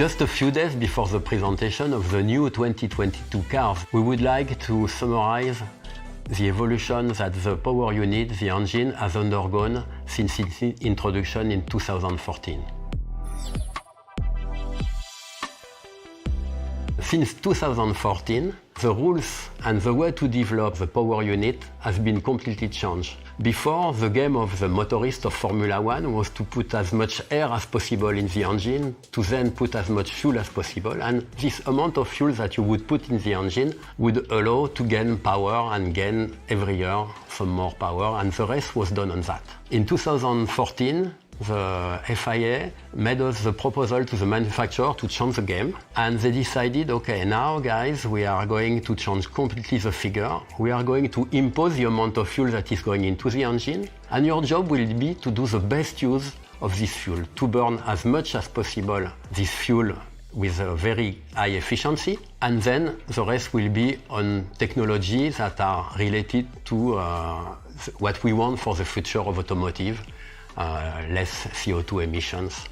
Just a few days before the presentation of the new 2022 cars, we would like to summarize the evolution that the power unit, the engine, has undergone since its introduction in 2014. Since 2014, the rules and the way to develop the power unit has been completely changed. Before, the game of the motorist of Formula One was to put as much air as possible in the engine, to then put as much fuel as possible, and this amount of fuel that you would put in the engine would allow to gain power and gain every year some more power, and the rest was done on that. In 2014, the FIA made us the proposal to the manufacturer to change the game, and they decided, okay, now guys, we are going to change completely the figure. We are going to impose the amount of fuel that is going into the engine, and your job will be to do the best use of this fuel, to burn as much as possible this fuel with a very high efficiency, and then the rest will be on technologies that are related to what we want for the future of automotive. Less CO2 emissions,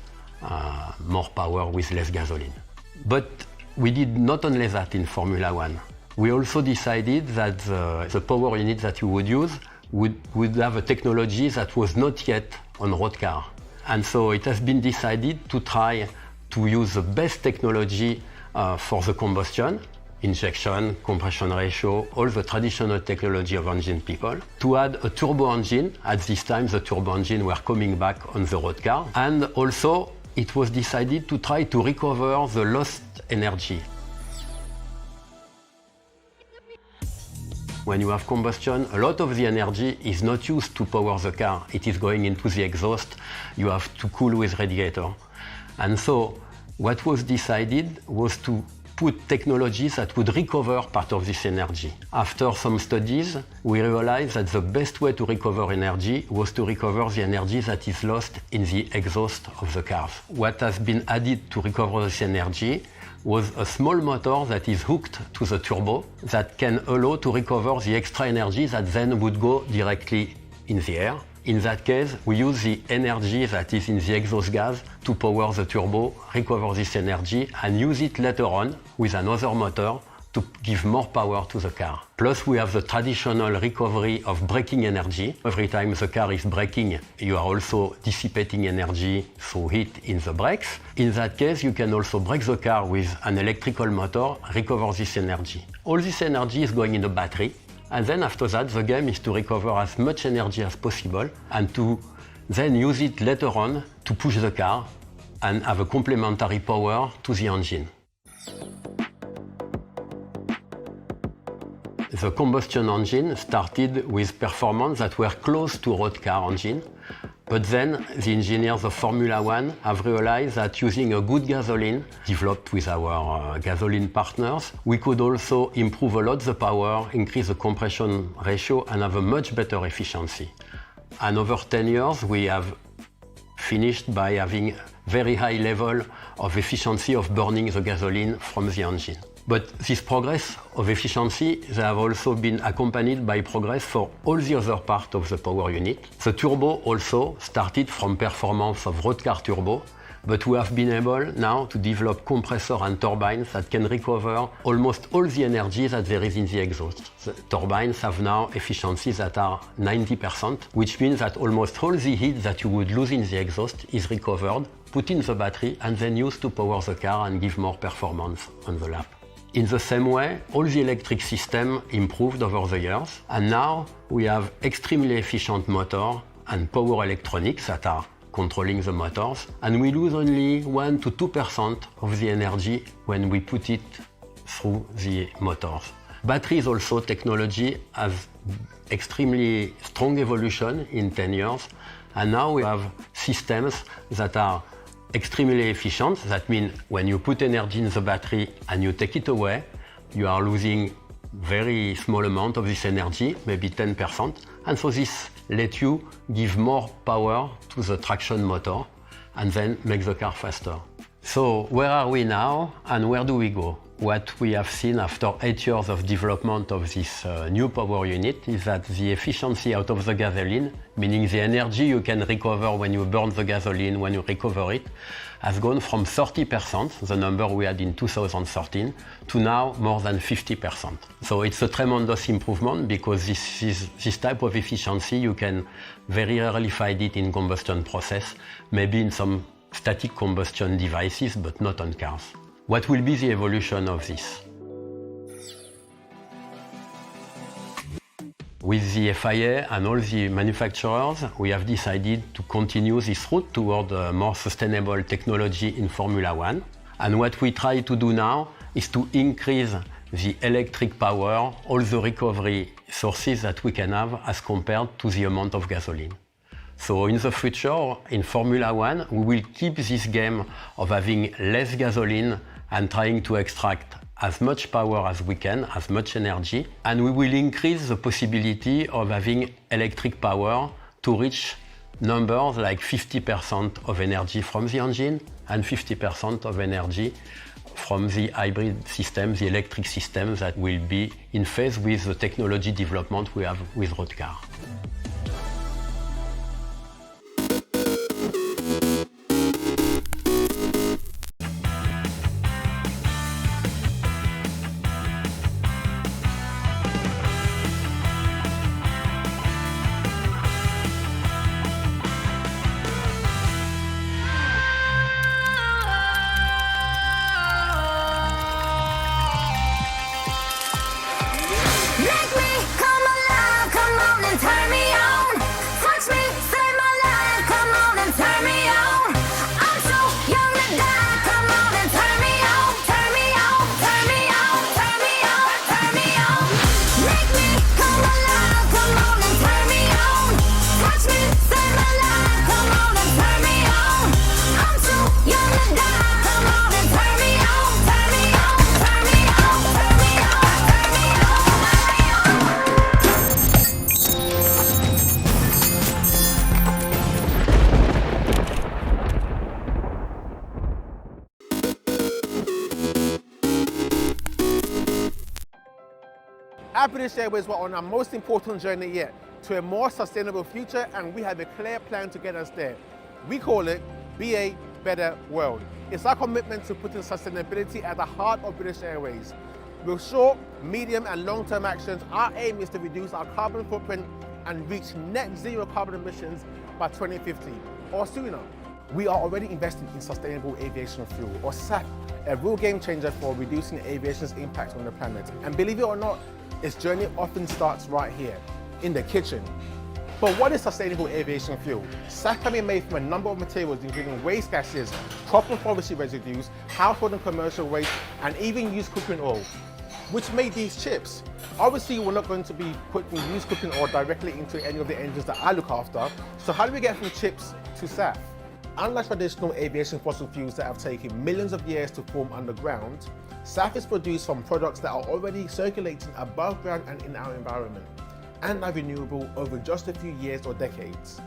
more power with less gasoline. But we did not only that in Formula One. We also decided that the power unit that you would use would have a technology that was not yet on road car. And so it has been decided to try to use the best technology for the combustion, injection, compression ratio, all the traditional technology of engine people, to add a turbo engine. At this time, the turbo engine were coming back on the road car. And also, it was decided to try to recover the lost energy. When you have combustion, a lot of the energy is not used to power the car. It is going into the exhaust. You have to cool with radiator. And so, what was decided was to put technologies that would recover part of this energy. After some studies, we realized that the best way to recover energy was to recover the energy that is lost in the exhaust of the cars. What has been added to recover this energy was a small motor that is hooked to the turbo that can allow to recover the extra energy that then would go directly in the air. In that case, we use the energy that is in the exhaust gas to power the turbo, recover this energy, and use it later on with another motor to give more power to the car. Plus, we have the traditional recovery of braking energy. Every time the car is braking, you are also dissipating energy through heat in the brakes. In that case, you can also brake the car with an electrical motor, recover this energy. All this energy is going in a battery. And then after that, the game is to recover as much energy as possible and to then use it later on to push the car and have a complementary power to the engine. The combustion engine started with performance that were close to road car engine, but then the engineers of Formula One have realized that using a good gasoline, developed with our gasoline partners, we could also improve a lot the power, increase the compression ratio, and have a much better efficiency. And over 10 years, we have finished by having very high level of efficiency of burning the gasoline from the engine. But this progress of efficiency, they have also been accompanied by progress for all the other parts of the power unit. The turbo also started from performance of road car turbo, but we have been able now to develop compressor and turbines that can recover almost all the energy that there is in the exhaust. The turbines have now efficiencies that are 90%, which means that almost all the heat that you would lose in the exhaust is recovered, put in the battery, and then used to power the car and give more performance on the lap. In the same way, all the electric system improved over the years, and now we have extremely efficient motor and power electronics that are controlling the motors, and we lose only 1 to 2% of the energy when we put it through the motors. Batteries also technology has extremely strong evolution in 10 years, and now we have systems that are extremely efficient. That means when you put energy in the battery and you take it away, you are losing very small amount of this energy, maybe 10%. And so this lets you give more power to the traction motor and then make the car faster. So where are we now and where do we go? What we have seen after 8 years of development of this new power unit is that the efficiency out of the gasoline, meaning the energy you can recover when you burn the gasoline, when you recover it, has gone from 30%, the number we had in 2013, to now more than 50%. So it's a tremendous improvement because this type of efficiency, you can very rarely find it in combustion process, maybe in some static combustion devices, but not on cars. What will be the evolution of this? With the FIA and all the manufacturers, we have decided to continue this route toward a more sustainable technology in Formula One. And what we try to do now is to increase the electric power, all the recovery sources that we can have as compared to the amount of gasoline. So in the future, in Formula One, we will keep this game of having less gasoline and trying to extract as much power as we can, as much energy, and we will increase the possibility of having electric power to reach numbers like 50% of energy from the engine and 50% of energy from the hybrid system, the electric system that will be in phase with the technology development we have with road car. At British Airways, we're on our most important journey yet to a more sustainable future, and we have a clear plan to get us there. We call it Be a Better World. It's our commitment to putting sustainability at the heart of British Airways. With short, medium and long-term actions, our aim is to reduce our carbon footprint and reach net zero carbon emissions by 2050 or sooner. We are already investing in sustainable aviation fuel, or SAF, a real game changer for reducing aviation's impact on the planet. And believe it or not, its journey often starts right here, in the kitchen. But what is sustainable aviation fuel? SAF can be made from a number of materials, including waste gases, crop and forestry residues, household and commercial waste, and even used cooking oil, which made these chips. Obviously, we're not going to be putting used cooking oil directly into any of the engines that I look after. So how do we get from chips to SAF? Unlike traditional aviation fossil fuels that have taken millions of years to form underground, SAF is produced from products that are already circulating above ground and in our environment, and are renewable over just a few years or decades.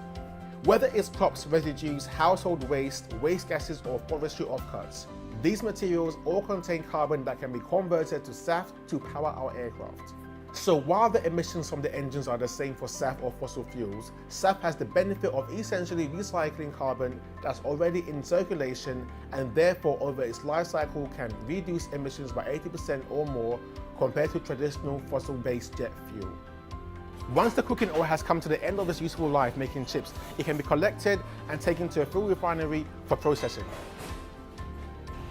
Whether it's crops, residues, household waste, waste gases, or forestry offcuts, these materials all contain carbon that can be converted to SAF to power our aircraft. So while the emissions from the engines are the same for SAF or fossil fuels, SAF has the benefit of essentially recycling carbon that's already in circulation, and therefore over its life cycle can reduce emissions by 80% or more compared to traditional fossil-based jet fuel. Once the cooking oil has come to the end of its useful life making chips, it can be collected and taken to a fuel refinery for processing.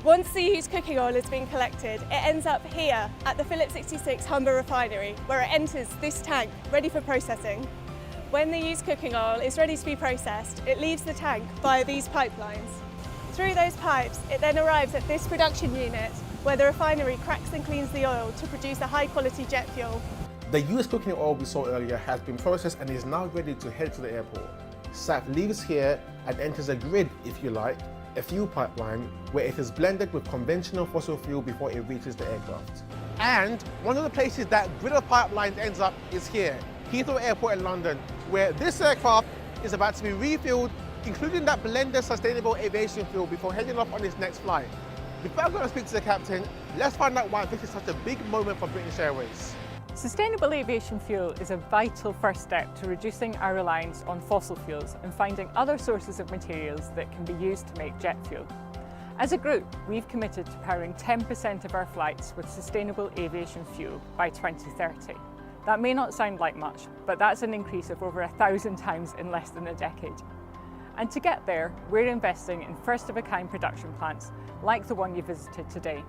Once the used cooking oil has been collected, it ends up here at the Phillips 66 Humber refinery, where it enters this tank, ready for processing. When the used cooking oil is ready to be processed, it leaves the tank via these pipelines. Through those pipes, it then arrives at this production unit, where the refinery cracks and cleans the oil to produce a high-quality jet fuel. The used cooking oil we saw earlier has been processed and is now ready to head to the airport. SAF leaves here and enters a grid, if you like, a fuel pipeline where it is blended with conventional fossil fuel before it reaches the aircraft. And one of the places that grid of pipelines ends up is here, Heathrow Airport in London, where this aircraft is about to be refueled including that blended sustainable aviation fuel before heading off on his next flight. Before I go and speak to the captain, let's find out why this is such a big moment for British Airways. Sustainable aviation fuel is a vital first step to reducing our reliance on fossil fuels and finding other sources of materials that can be used to make jet fuel. As a group, we've committed to powering 10% of our flights with sustainable aviation fuel by 2030. That may not sound like much, but that's an increase of over 1,000 times in less than a decade. And to get there, we're investing in first-of-a-kind production plants like the one you visited today.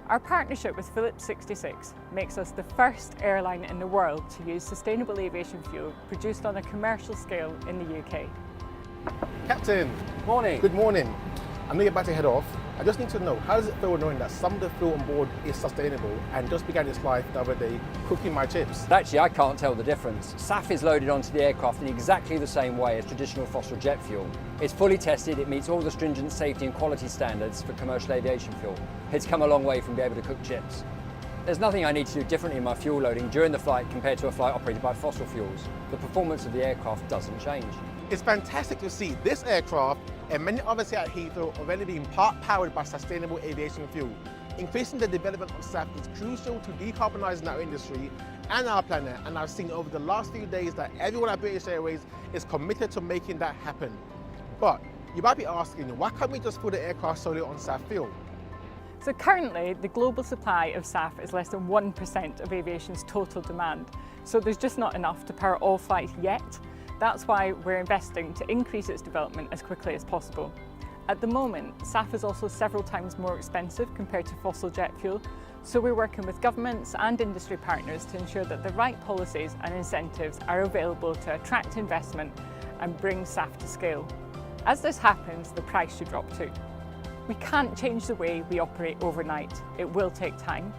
Our partnership with Phillips 66 makes us the first airline in the world to use sustainable aviation fuel produced on a commercial scale in the UK. Captain. Morning. Good morning. I know you're about to head off. I just need to know, how does it feel knowing that some of the fuel on board is sustainable and just began its life the other day cooking my chips? Actually, I can't tell the difference. SAF is loaded onto the aircraft in exactly the same way as traditional fossil jet fuel. It's fully tested, it meets all the stringent safety and quality standards for commercial aviation fuel. It's come a long way from being able to cook chips. There's nothing I need to do differently in my fuel loading during the flight compared to a flight operated by fossil fuels. The performance of the aircraft doesn't change. It's fantastic to see this aircraft and many others here at Heathrow already being part-powered by sustainable aviation fuel. Increasing the development of SAF is crucial to decarbonising our industry and our planet, and I've seen over the last few days that everyone at British Airways is committed to making that happen. But you might be asking, why can't we just put the aircraft solely on SAF fuel? So currently, the global supply of SAF is less than 1% of aviation's total demand. So there's just not enough to power all flights yet. That's why we're investing to increase its development as quickly as possible. At the moment, SAF is also several times more expensive compared to fossil jet fuel, so we're working with governments and industry partners to ensure that the right policies and incentives are available to attract investment and bring SAF to scale. As this happens, the price should drop too. We can't change the way we operate overnight. It will take time,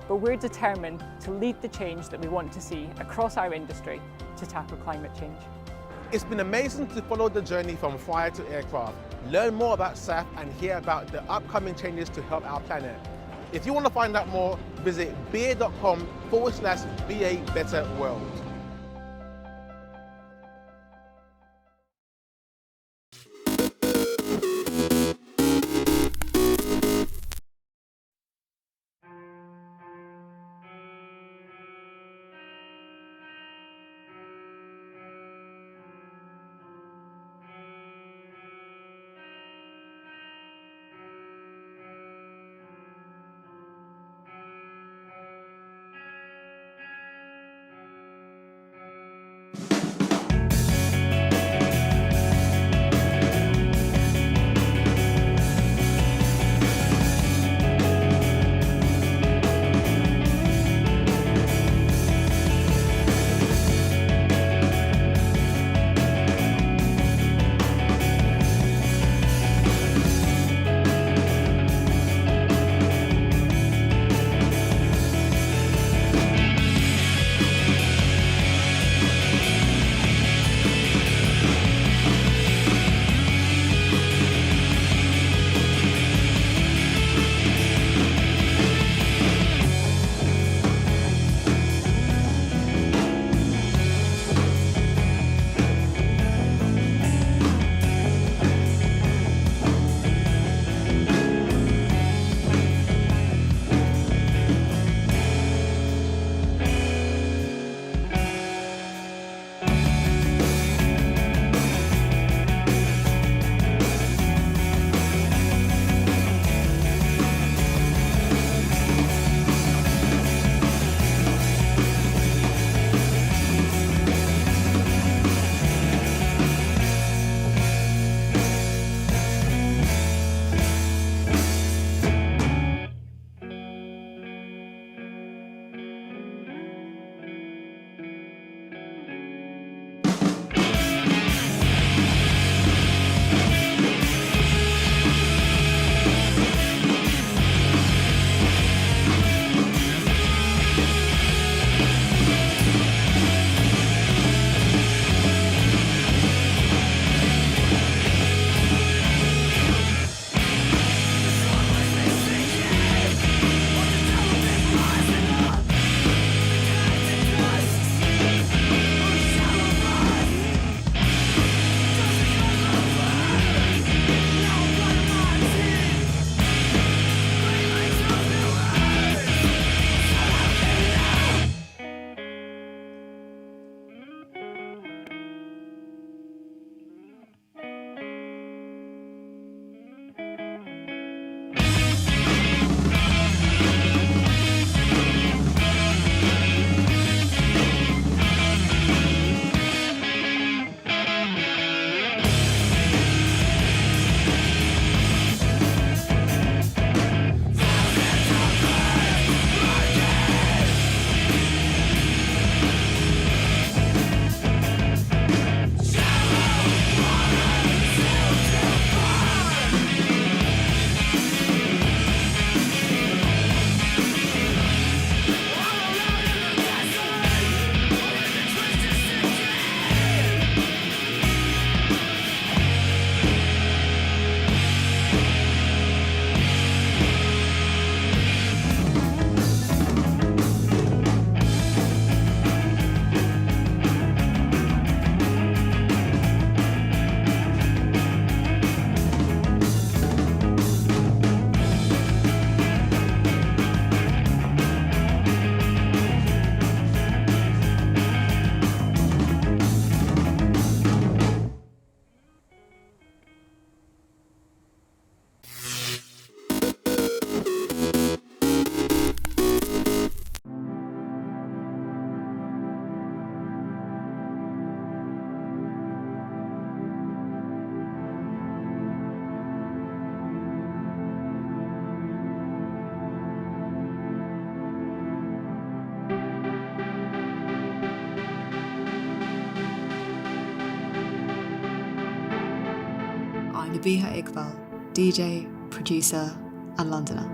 but we're determined to lead the change that we want to see across our industry to tackle climate change. It's been amazing to follow the journey from flyer to aircraft, learn more about SAF and hear about the upcoming changes to help our planet. If you want to find out more, visit ba.com/BA-Better-World. Nabiha Iqbal, DJ, producer and Londoner.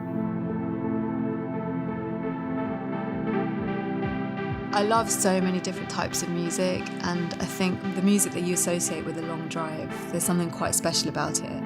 I love so many different types of music, and I think the music that you associate with a long drive, there's something quite special about it.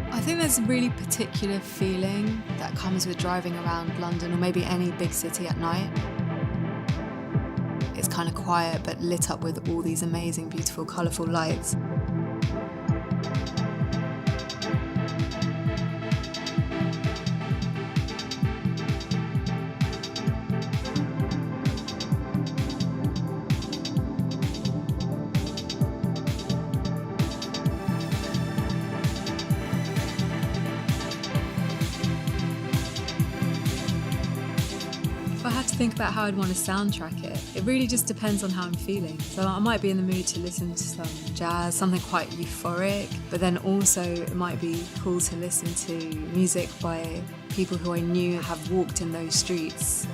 I think there's a really particular feeling that comes with driving around London, or maybe any big city at night. It's kind of quiet but lit up with all these amazing, beautiful, colourful lights. If I had to think about how I'd want to soundtrack it, it really just depends on how I'm feeling. So I might be in the mood to listen to some jazz, something quite euphoric, but then also it might be cool to listen to music by people who I knew have walked in those streets.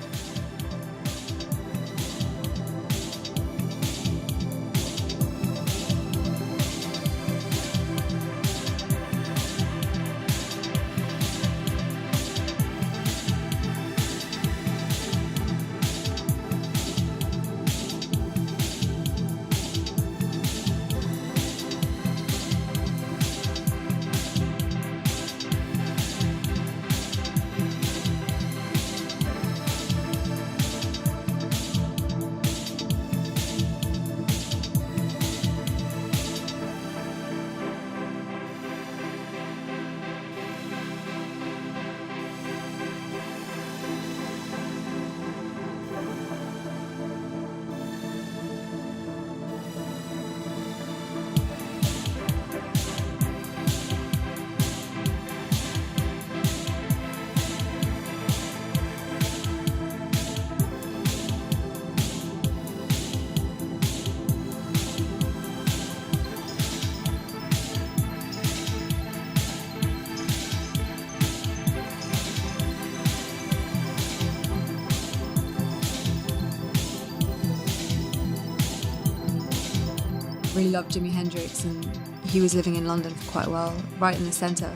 Really loved Jimi Hendrix, and he was living in London for quite a while, right in the centre,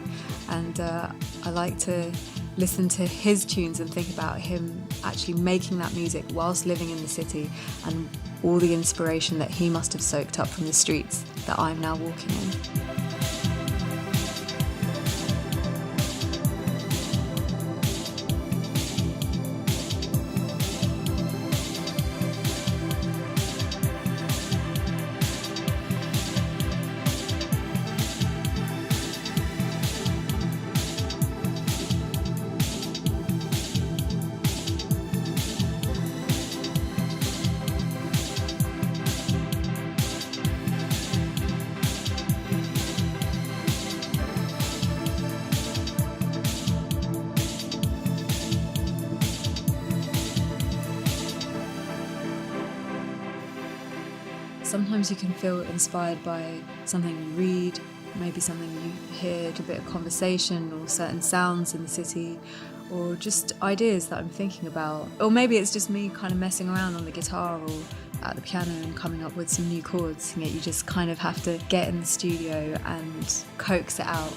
and I like to listen to his tunes and think about him actually making that music whilst living in the city, and all the inspiration that he must have soaked up from the streets that I'm now walking in. Sometimes you can feel inspired by something you read, maybe something you hear, a bit of conversation or certain sounds in the city, or just ideas that I'm thinking about. Or maybe it's just me kind of messing around on the guitar or at the piano and coming up with some new chords, and yet you just kind of have to get in the studio and coax it out.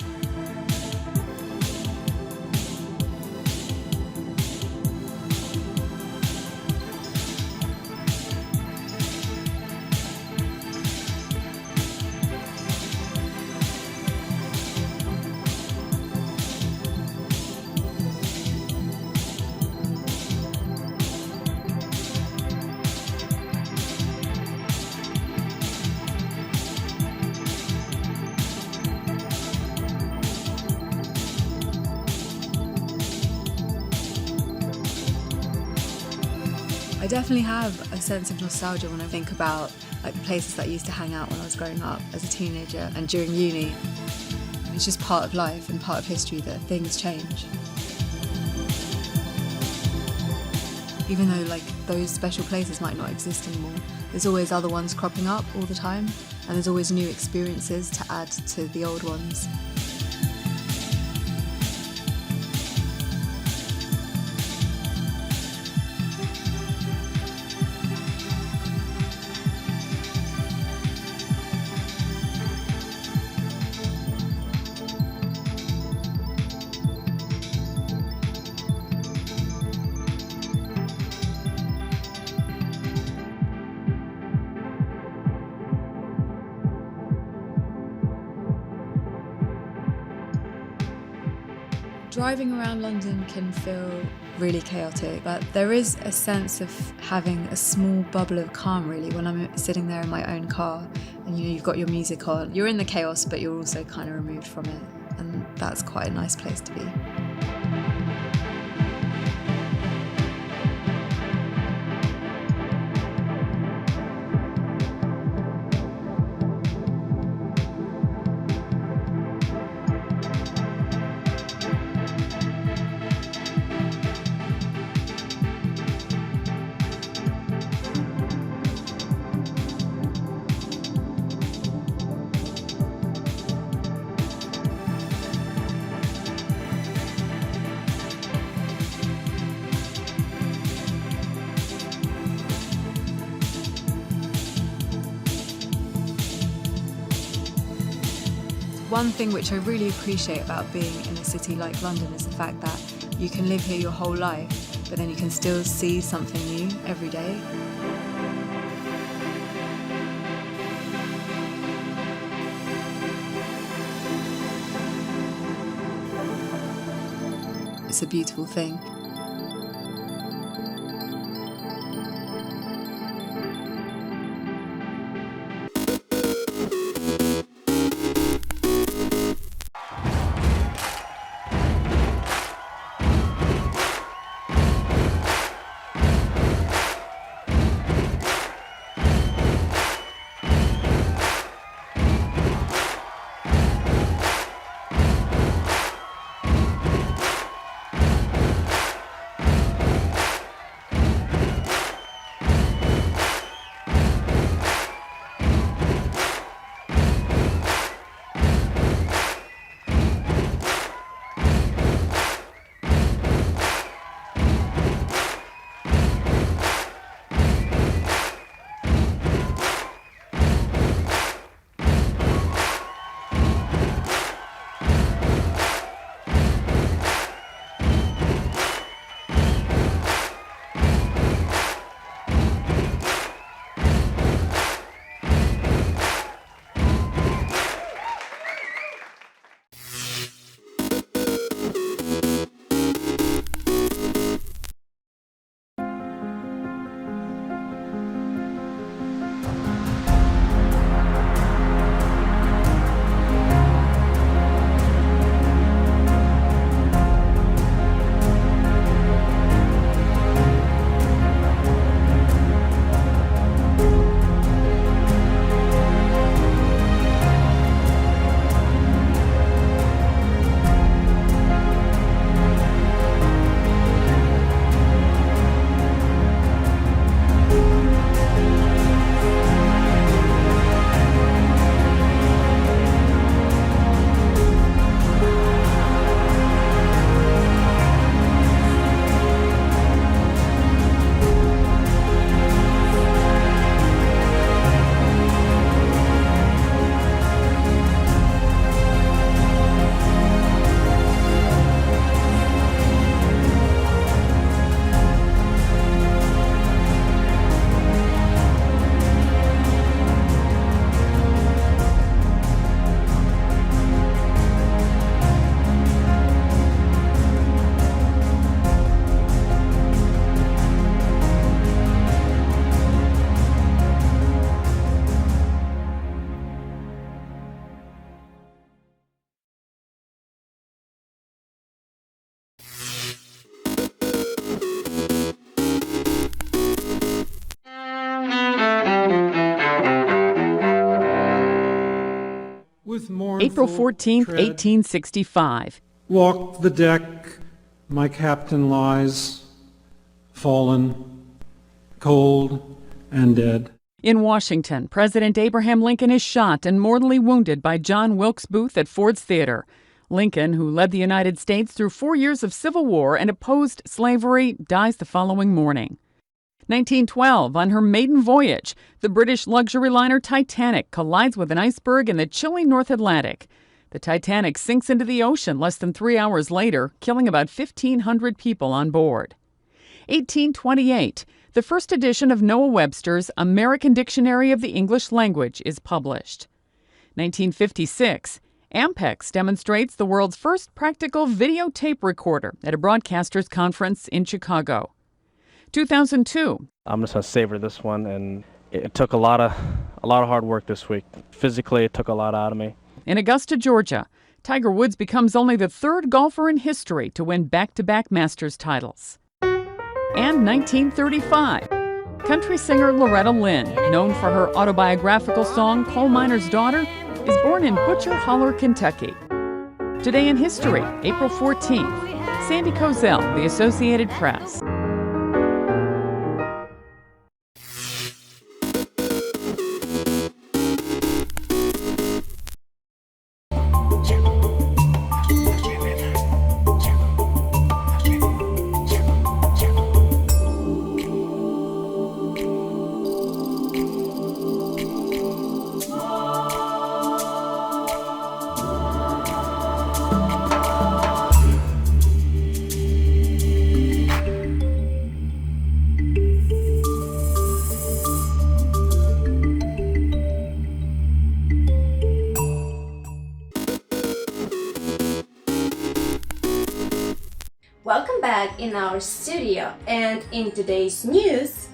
definitely have a sense of nostalgia when I think about like the places that I used to hang out when I was growing up as a teenager and during uni. It's just part of life and part of history that things change. Even though like those special places might not exist anymore, there's always other ones cropping up all the time, and there's always new experiences to add to the old ones. Driving around London can feel really chaotic, but there is a sense of having a small bubble of calm really when I'm sitting there in my own car and you've got your music on. You're in the chaos, but you're also kind of removed from it, and that's quite a nice place to be. One thing which I really appreciate about being in a city like London is the fact that you can live here your whole life, but then you can still see something new every day. It's a beautiful thing. April 14, 1865. Walk the deck, my captain lies, fallen, cold and dead. In Washington, President Abraham Lincoln is shot and mortally wounded by John Wilkes Booth at Ford's Theater. Lincoln, who led the United States through 4 years of civil war and opposed slavery, dies the following morning. 1912, on her maiden voyage, the British luxury liner Titanic collides with an iceberg in the chilly North Atlantic. The Titanic sinks into the ocean less than 3 hours later, killing about 1,500 people on board. 1828, the first edition of Noah Webster's American Dictionary of the English Language is published. 1956, Ampex demonstrates the world's first practical videotape recorder at a broadcasters conference in Chicago. 2002. I'm just going to savor this one, and it took a lot of hard work this week. Physically, it took a lot out of me. In Augusta, Georgia, Tiger Woods becomes only the third golfer in history to win back-to-back Masters titles. And 1935. Country singer Loretta Lynn, known for her autobiographical song Coal Miner's Daughter, is born in Butcher Holler, Kentucky. Today in history, April 14th. Sandy Kozel, The Associated Press. Welcome back in our studio, and in today's news,